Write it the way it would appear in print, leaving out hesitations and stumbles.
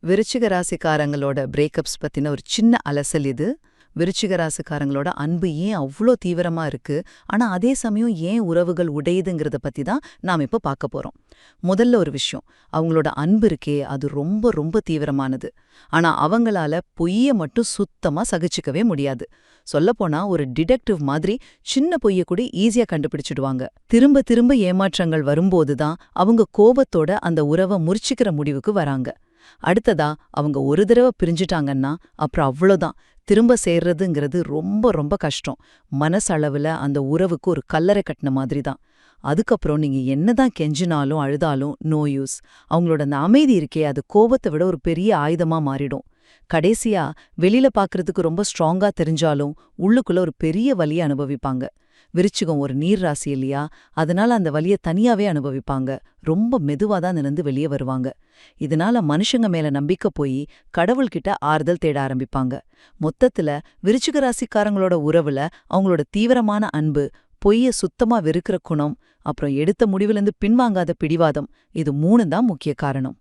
விருச்சிக ராசிக்காரங்களோட பிரேக்கப்ஸ் பத்தின ஒரு சின்ன அலசல் இது. விருச்சிக ராசிக்காரங்களோட அன்பு ஏன் அவ்ளோ தீவிரமா இருக்கு, ஆனா அதே சமயம் ஏன் உறவுகள் உடையுதுங்கிறத பத்தி தான் நாம இப்ப பார்க்க போறோம். முதல்ல ஒரு விஷயம், அவங்களோட அன்பு இருக்கே அது ரொம்ப ரொம்ப தீவிரமானது. ஆனா அவங்களால பொய்ய மட்டும் சுத்தமா சகிச்சுக்கவே முடியாது. சொல்லப்போனா ஒரு டிடெக்டிவ் மாதிரி சின்ன பொய்ய கூட ஈஸியா கண்டுபிடிச்சிடுவாங்க. திரும்ப திரும்ப ஏமாற்றங்கள் வரும்போது தான் அவங்க கோபத்தோட அந்த உறவை முறிச்சுக்கிற முடிவுக்கு வராங்க. அடுத்ததா அவங்க ஒரு தடவை பிரிஞ்சுட்டாங்கன்னா அப்புறம் அவ்வளோதான். திரும்ப சேர்றதுங்கிறது ரொம்ப ரொம்ப கஷ்டம். மனசளவுல அந்த உறவுக்கு ஒரு கல்லறை கட்டின மாதிரி தான். அதுக்கப்புறம் நீங்க என்னதான் கெஞ்சினாலும் அழுதாலும் நோ யூஸ். அவங்களோட அந்த அமைதி இருக்கே அது கோபத்தை விட ஒரு பெரிய ஆயுதமா மாறிடும். கடைசியா வெளியில பார்க்கறதுக்கு ரொம்ப ஸ்ட்ராங்கா தெரிஞ்சாலும் உள்ளுக்குள்ள ஒரு பெரிய வலியை அனுபவிப்பாங்க. விருச்சிகம் ஒரு நீர் ராசி இல்லையா, அதனால அந்த வலியை தனியாவே அனுபவிப்பாங்க. ரொம்ப மெதுவா தான் நினைந்து வெளியே வருவாங்க. இதனால மனுஷங்க மேல நம்பிக்கை போய் கடவுள்கிட்ட ஆறுதல் தேட ஆரம்பிப்பாங்க. மொத்தத்துல விருச்சிக ராசிக்காரங்களோட உறவுல அவங்களோட தீவிரமான அன்பு, பொய்ய சுத்தமா வெறுக்கிற குணம், அப்புறம் எடுத்த முடிவுலேருந்து பின்வாங்காத பிடிவாதம், இது 3 தான் முக்கிய காரணம்.